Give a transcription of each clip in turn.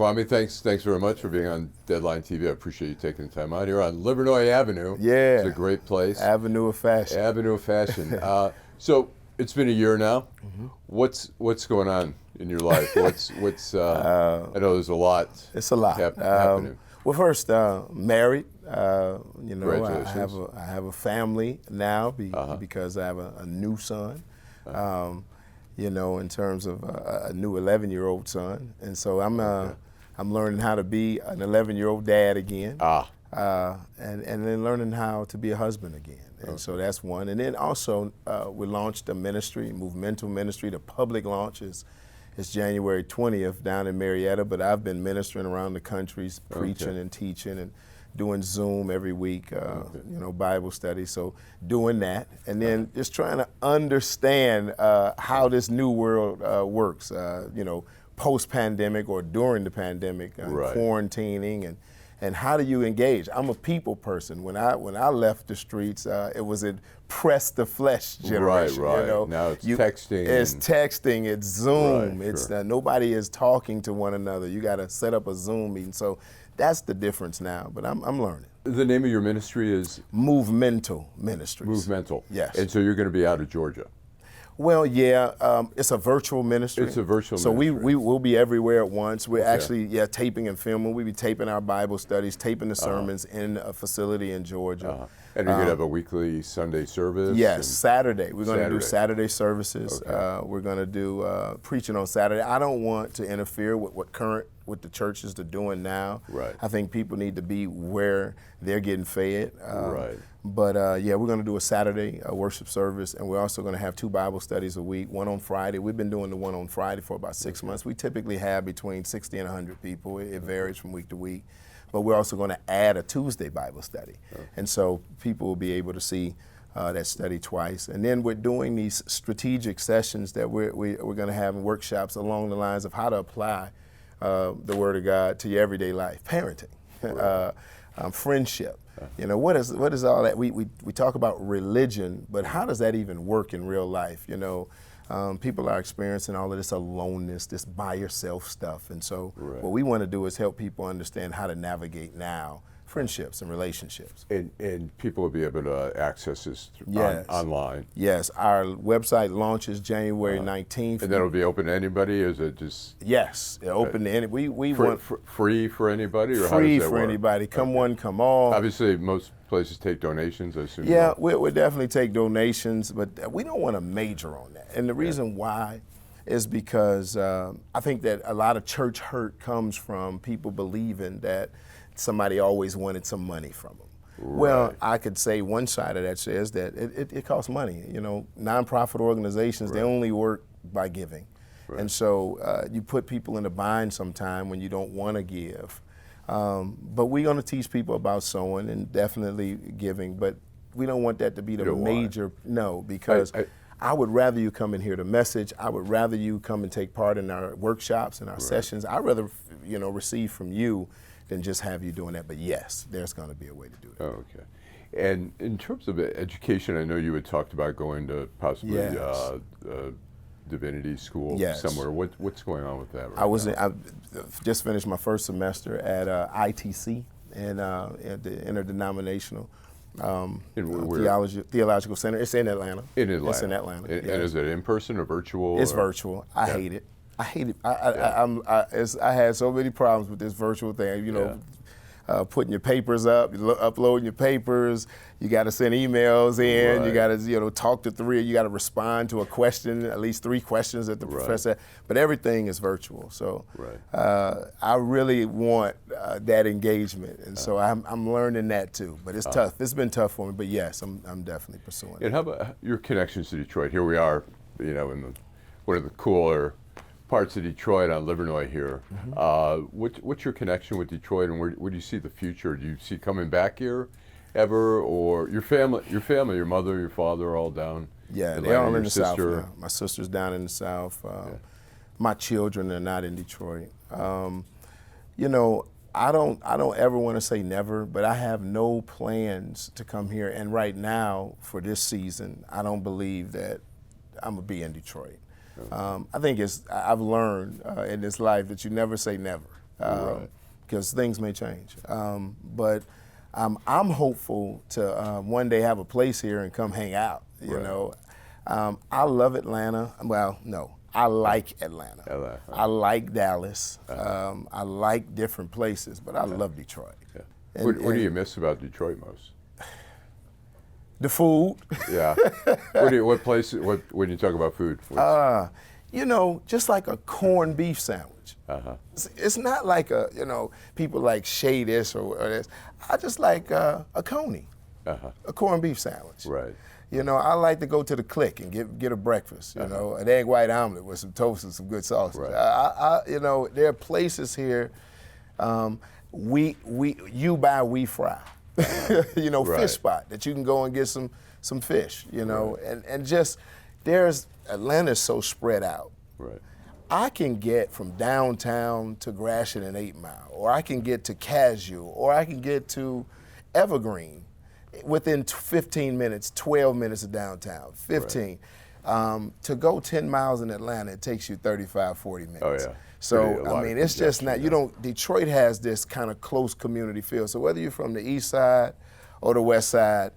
Kwame, thanks very much for being on Deadline TV. I appreciate you taking the time out here on Livernois Avenue. Yeah. It's a great place. Avenue of Fashion. Avenue of Fashion. So it's been a year now. Mm-hmm. What's going on in your life? What's I know there's a lot. It's a lot. Happening. Well, first, married. You know, Congratulations. I have a family now because I have a new son. You know, in terms of a new 11-year-old son, and so I'm learning how to be an 11-year-old dad again. And then learning how to be a husband again. And so that's one. And then also we launched a ministry, Movemental Ministry. The public launch is January 20th down in Marietta, but I've been ministering around the country, preaching and teaching and doing Zoom every week, you know, Bible study. So doing that, and then just trying to understand how this new world works, you know, post-pandemic or during the pandemic, quarantining, and how do you engage? I'm a people person. When I left the streets, it was a press the flesh generation. Right. You know? Now it's texting. It's texting. It's Zoom. Right, it's nobody is talking to one another. You got to set up a Zoom meeting. So that's the difference now. But I'm learning. The name of your ministry is Movemental Ministries. Movemental. Yes. And so you're going to be out of Georgia. Well, yeah, it's a virtual ministry. It's a virtual so ministry. we will be everywhere at once. We're actually, taping and filming. We'll be taping our Bible studies, taping the sermons in a facility in Georgia. And you're going to have a weekly Sunday service? Yes, Saturday. We're going to do Saturday services. We're going to do preaching on Saturday. I don't want to interfere with what the churches are doing now. Right. I think people need to be where they're getting fed. Right. But we're going to do a Saturday worship service, and we're also going to have 2 Bible studies a week, one on Friday. We've been doing the one on Friday for about 6 months. We typically have between 60 and 100 people. It varies from week to week. But we're also going to add a Tuesday Bible study. And so people will be able to see that study twice. And then we're doing these strategic sessions that we're going to have in workshops along the lines of how to apply the Word of God to your everyday life, parenting, friendship. You know, what is all that? We talk about religion, but how does that even work in real life? You know, people are experiencing all of this aloneness, this by yourself stuff. And so what we want to do is help people understand how to navigate now friendships and relationships. And people will be able to access this online? Yes, our website launches January 19th. And that'll be open to anybody? Is it just? Yes, open to anybody. We want free for anybody? Or free how does that for work? anybody. Come one, come all. Obviously, most places take donations, I assume. Yeah, we'll definitely take donations, but we don't want to major on that. And the reason why is because I think that a lot of church hurt comes from people believing that somebody always wanted some money from them. Well, I could say one side of that says that it costs money. You know, nonprofit organizations, they only work by giving. And so you put people in a bind sometime when you don't want to give. But we're going to teach people about sowing and definitely giving, but we don't want that to be the major, because I would rather you come and hear the message. I would rather you come and take part in our workshops and our sessions. I'd rather, receive from you than just have you doing that. But yes, there's going to be a way to do that. Oh, okay. And in terms of education, I know you had talked about going to possibly Divinity School somewhere. What's going on with that right now? I just finished my first semester at ITC at the Interdenominational Theological Center. It's in Atlanta. It's in Atlanta. And is it in person or virtual? It's virtual. I hate it. I hate it. I had so many problems with this virtual thing. Putting your papers up, uploading your papers. You got to send emails in. You got to talk to 3. You got to respond to a question, at least 3 questions that the professor. But everything is virtual. So I really want that engagement, and so I'm learning that too. But it's tough. It's been tough for me. But yes, I'm definitely pursuing it. And how about your connections to Detroit? Here we are, in one of the cooler parts of Detroit on Livernois here. What's your connection with Detroit, and where do you see the future? Do you see coming back here ever, or your family, your mother, your father, are all down? Yeah, they're all in the South now. My sister's down in the South. My children are not in Detroit. I don't ever want to say never, but I have no plans to come here. And right now, for this season, I don't believe that I'm gonna be in Detroit. I think I've learned in this life that you never say never. because things may change. But I'm hopeful to one day have a place here and come hang out. You know, I love Atlanta. Well, no, I like Atlanta. I like Dallas. I like different places, but I love Detroit. What do you miss about Detroit most? The food. Yeah. What place? When you talk about food? You know, just like a corned beef sandwich. It's not like people like shade this or this. I just like a coney, a corned beef sandwich. Right. You know, I like to go to the Click and get a breakfast. You know, an egg white omelet with some toast and some good sausage. Right. You know, there are places here. You buy, we fry. You know, fish spot that you can go and get some fish. You know, and just Atlanta's so spread out. Right. I can get from downtown to Gratiot and 8 Mile, or I can get to Casual, or I can get to Evergreen within 15 minutes, 12 minutes of downtown, 15. To go 10 miles in Atlanta, it takes you 35, 40 minutes. Oh, yeah. So, I mean, it's just not, Detroit has this kind of close community feel. So whether you're from the east side or the west side,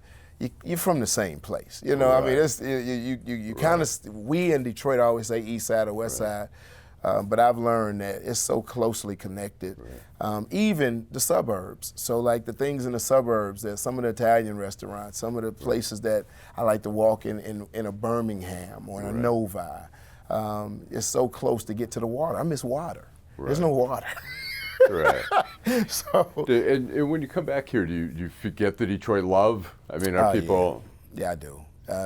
you're from the same place. You know, I mean, it's, you kind of, we in Detroit always say east side or west side, but I've learned that it's so closely connected. Even the suburbs. So like the things in the suburbs, there's some of the Italian restaurants, some of the places that I like to walk in a Birmingham or in a Novi. It's so close to get to the water. I miss water. There's no water. So, and when you come back here, do you forget the Detroit love? I mean, are people? Yeah, I do.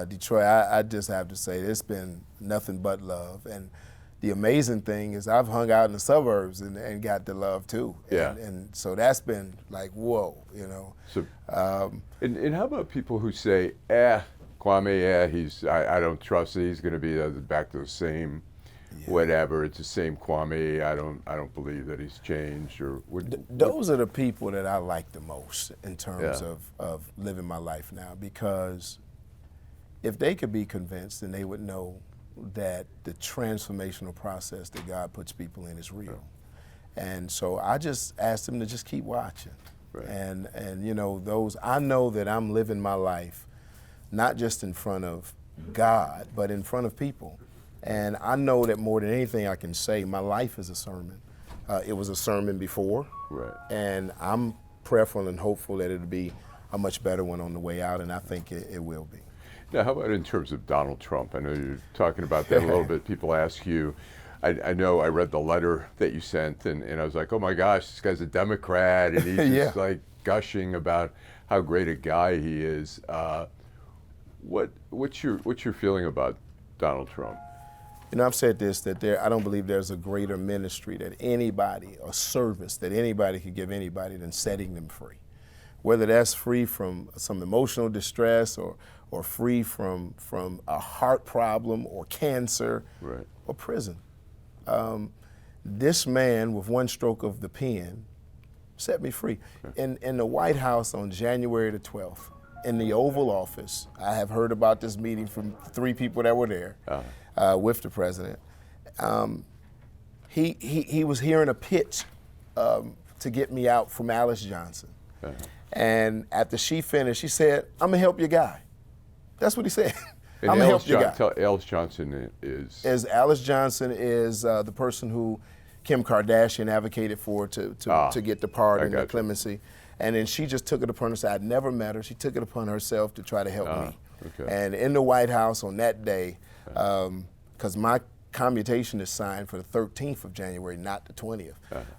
Detroit, I just have to say, it's been nothing but love. And the amazing thing is I've hung out in the suburbs and got the love too. Yeah. And so that's been like, whoa, you know. So, and how about people who say, Kwame, I don't trust it. He's going to be back to the same, whatever. It's the same Kwame. I don't believe that he's changed. Or those are the people that I like the most in terms of living my life now, because if they could be convinced, then they would know that the transformational process that God puts people in is real. And so I just asked them to just keep watching. And you know, I know that I'm living my life not just in front of God, but in front of people. And I know that more than anything I can say, my life is a sermon. It was a sermon before, and I'm prayerful and hopeful that it'll be a much better one on the way out, and I think it will be. Now, how about in terms of Donald Trump? I know you're talking about that a little bit. People ask you, I know I read the letter that you sent, and I was like, oh my gosh, this guy's a Democrat, and he's just like gushing about how great a guy he is. What's your feeling about Donald Trump? You know, I've said this, that I don't believe there's a greater ministry that anybody, or service that anybody could give anybody than setting them free. Whether that's free from some emotional distress or free from a heart problem or cancer or prison. This man, with one stroke of the pen, set me free. In the White House on January the 12th, in the Oval Office, I have heard about this meeting from 3 people that were there with the president. He was hearing a pitch to get me out from Alice Johnson. And after she finished, she said, I'm gonna help your guy. That's what he said. I'm gonna help your guy. Alice Johnson is? Alice Johnson is the person who Kim Kardashian advocated for to get the pardon and clemency. And then she just took it upon herself. I'd never met her. She took it upon herself to try to help me. And in the White House on that day, because my commutation is signed for the 13th of January, not the 20th.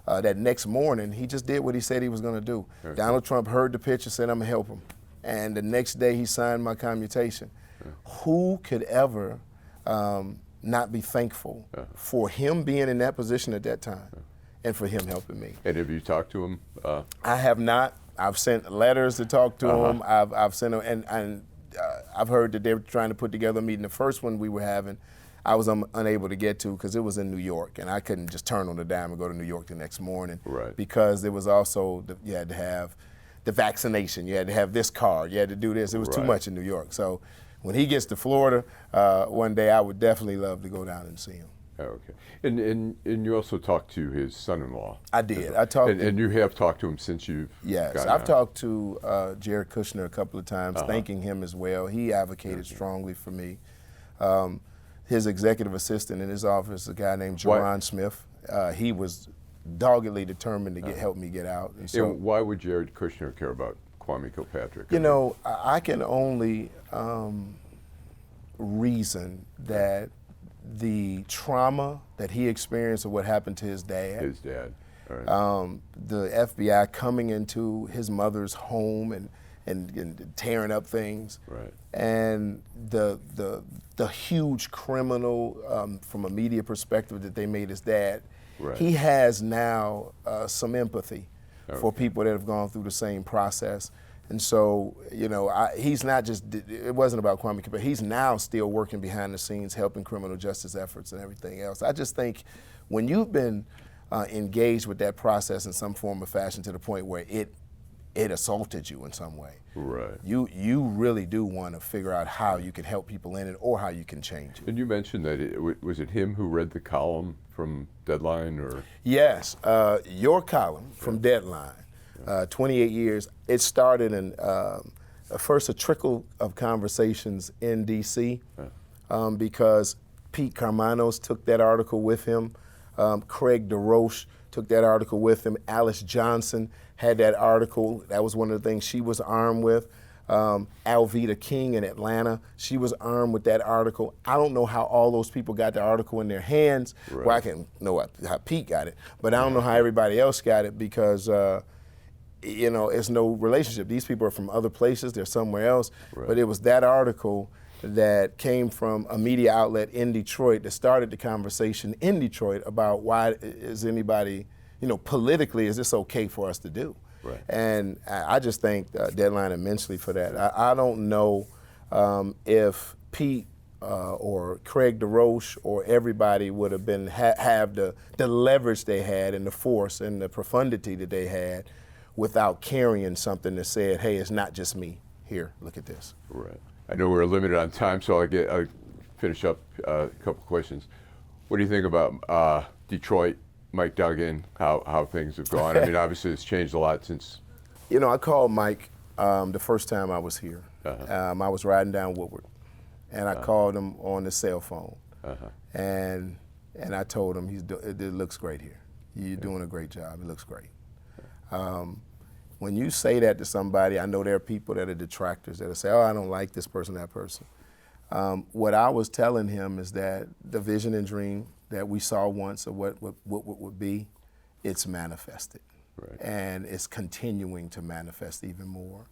That next morning, he just did what he said he was going to do. Donald Trump heard the pitch and said, I'm going to help him. And the next day, he signed my commutation. Who could ever not be thankful for him being in that position at that time? And for him helping me. And have you talked to him? I have not. I've sent letters to talk to him. I've sent him, and I've heard that they were trying to put together a meeting. The first one we were having, I was unable to get to because it was in New York, and I couldn't just turn on the dime and go to New York the next morning. Because there was also, you had to have the vaccination, you had to have this card, you had to do this. It was too much in New York. So when he gets to Florida one day, I would definitely love to go down and see him. Oh, okay. And you also talked to his son-in-law. I did. I talked and you have talked to him since you've Yes, gotten I've out. talked to Jared Kushner a couple of times, thanking him as well. He advocated strongly for me. His executive assistant in his office, a guy named Jerron Smith, he was doggedly determined to help me get out. And so, why would Jared Kushner care about Kwame Kilpatrick? you know, I can only reason that the trauma that he experienced of what happened to his dad. His dad. All right. The FBI coming into his mother's home and tearing up things. Right. And the huge criminal, from a media perspective, that they made his dad. Right. He has now some empathy for Okay. people that have gone through the same process. And so, you know, he's not just, it wasn't about Kwame Kilpatrick, he's now still working behind the scenes, helping criminal justice efforts and everything else. I just think when you've been engaged with that process in some form or fashion to the point where it assaulted you in some way, Right. you really do want to figure out how you can help people in it or how you can change it. And you mentioned that was it him who read the column from Deadline, or? Yes, your column from Deadline, 28 years, it started in first a trickle of conversations in D.C. Because Pete Carmanos took that article with him, Craig DeRoche took that article with him, Alice Johnson had that article, that was one of the things she was armed with. Alveda King in Atlanta, she was armed with that article. I don't know how all those people got the article in their hands. Right. Well, I can know how Pete got it, but I don't know how everybody else got it because, you know, it's no relationship. These people are from other places, they're somewhere else, Right. but it was that article that came from a media outlet in Detroit that started the conversation in Detroit about why is anybody, you know, politically, is this okay for us to do? Right. And I just thank Deadline immensely for that. I don't know if Pete or Craig DeRoche or everybody would have been have the leverage they had and the force and the profundity that they had without carrying something that said, hey, it's not just me. Here, look at this. Right. I know we're limited on time, so I'll finish up a couple questions. What do you think about Detroit, Mike Duggan, how things have gone? I mean, obviously it's changed a lot since. You know, I called Mike the first time I was here. I was riding down Woodward, and I called him on the cell phone, and I told him it looks great here. You're doing a great job. It looks great. When you say that to somebody, I know there are people that are detractors that'll say, oh, I don't like this person, that person. What I was telling him is that the vision and dream that we saw once of what would be, it's manifested. Right. And it's continuing to manifest even more.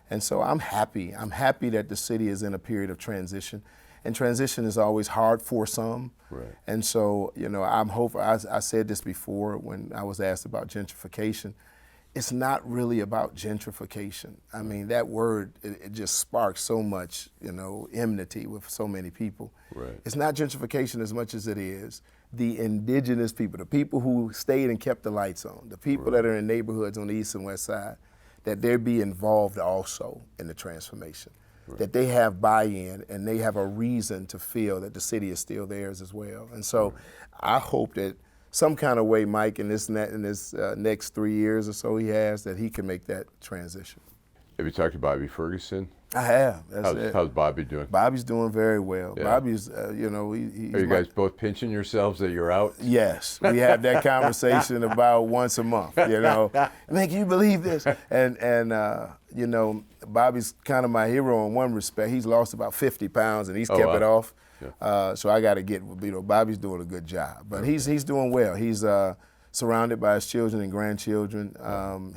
And so I'm happy. I'm happy that the city is in a period of transition. And transition is always hard for some. Right. And so, you know, I'm hopeful. I said this before when I was asked about gentrification. It's not really about gentrification. I mean, that word, it just sparks so much, you know, enmity with so many people. Right. It's not gentrification as much as it is the indigenous people, the people who stayed and kept the lights on, the people that are in neighborhoods on the east and west side, that they be involved also in the transformation, that they have buy-in and they have a reason to feel that the city is still theirs as well. And so I hope that some kind of way, Mike, in this next 3 years or so he has, that he can make that transition. Have you talked to Bobby Ferguson? I have. That's How's Bobby doing? Bobby's doing very well. Yeah. Bobby's, you know, he's Are you guys both pinching yourselves that you're out? Yes, we have that conversation about once a month. You know, man, can you believe this? And you know, Bobby's kind of my hero in one respect. He's lost about 50 pounds and he's kept it off. Yeah. So I got to get, you know, Bobby's doing a good job, but he's doing well. He's surrounded by his children and grandchildren.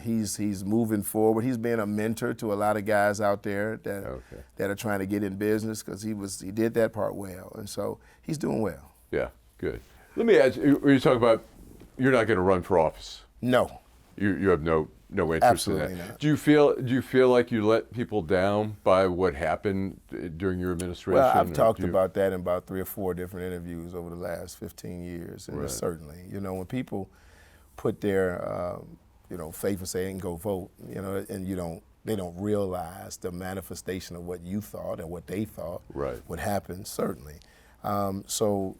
He's moving forward. He's been a mentor to a lot of guys out there that are trying to get in business because he did that part well, and so he's doing well. Yeah, good. Let me ask you, when you talk about you're not going to run for office. No. You have no interest Absolutely in that. not. Do you feel like you let people down by what happened during your administration? Well, I've talked about that in about 3 or 4 different interviews over the last 15 years, and certainly, you know, when people put their, you know, faith and say and go vote, you know, and they don't realize the manifestation of what you thought and what they thought would happen. Certainly, so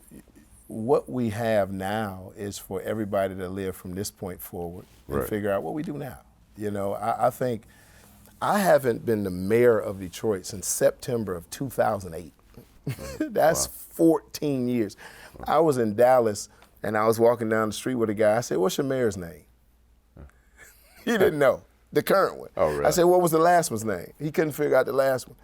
what we have now is for everybody to live from this point forward and Right. figure out what we do now. You know, I think I haven't been the mayor of Detroit since September of 2008. That's 14 years. I was in Dallas and I was walking down the street with a guy. I said, "What's your mayor's name?" He didn't know, the current one. Oh, really? I said, "What was the last one's name?" He couldn't figure out the last one.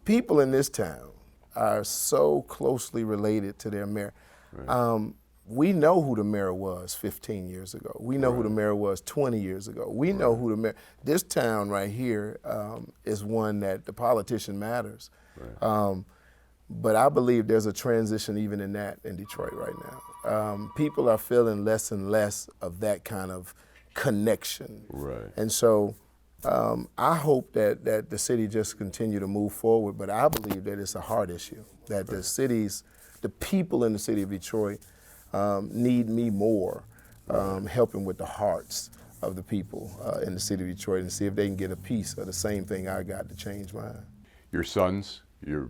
People in this town are so closely related to their mayor. Right. We know who the mayor was 15 years ago. We know who the mayor was 20 years ago. We know who the mayor, this town right here is one that the politician matters. Right. But I believe there's a transition even in that in Detroit right now. People are feeling less and less of that kind of connection. Right. And so I hope that the city just continue to move forward, but I believe that it's a heart issue, that the people in the city of Detroit need me more, helping with the hearts of the people in the city of Detroit and see if they can get a piece of the same thing I got to change mine. Your sons, your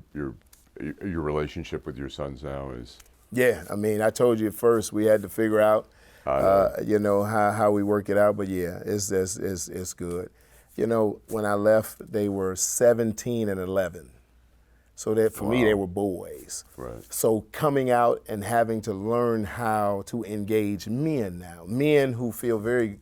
relationship with your sons now is? Yeah, I mean, I told you at first we had to figure out, you know, how we work it out, but yeah, it's good. You know, when I left, they were 17 and 11. So that for me, they were boys. Right. So coming out and having to learn how to engage men now, men who feel very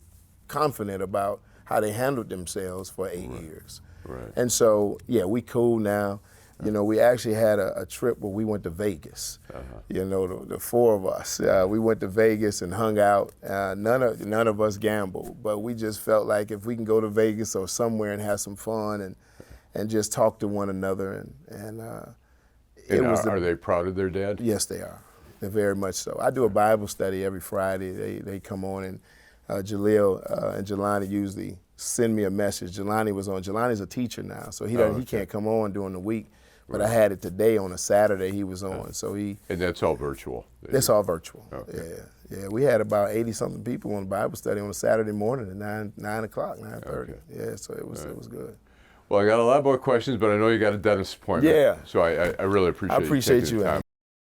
confident about how they handled themselves for 8 years. Right. And so, yeah, we cool now. You know, we actually had a trip where we went to Vegas. You know, the four of us. We went to Vegas and hung out. None of us gambled, but we just felt like if we can go to Vegas or somewhere and have some fun and just talk to one another. Are they proud of their dad? Yes, they are. They're very much so. I do a Bible study every Friday. They come on, and Jaleel and Jelani usually send me a message. Jelani's a teacher now, so he can't come on during the week. But I had it today on a Saturday. He was on, so he. And that's all virtual. That's all virtual. Okay. Yeah. We had about 80-something people on Bible study on a Saturday morning at 9 o'clock, 9:30. Okay. Yeah, so it was good. Well, I got a lot more questions, but I know you got a dentist appointment. Yeah. So I really appreciate I appreciate taking the you, time. Andy.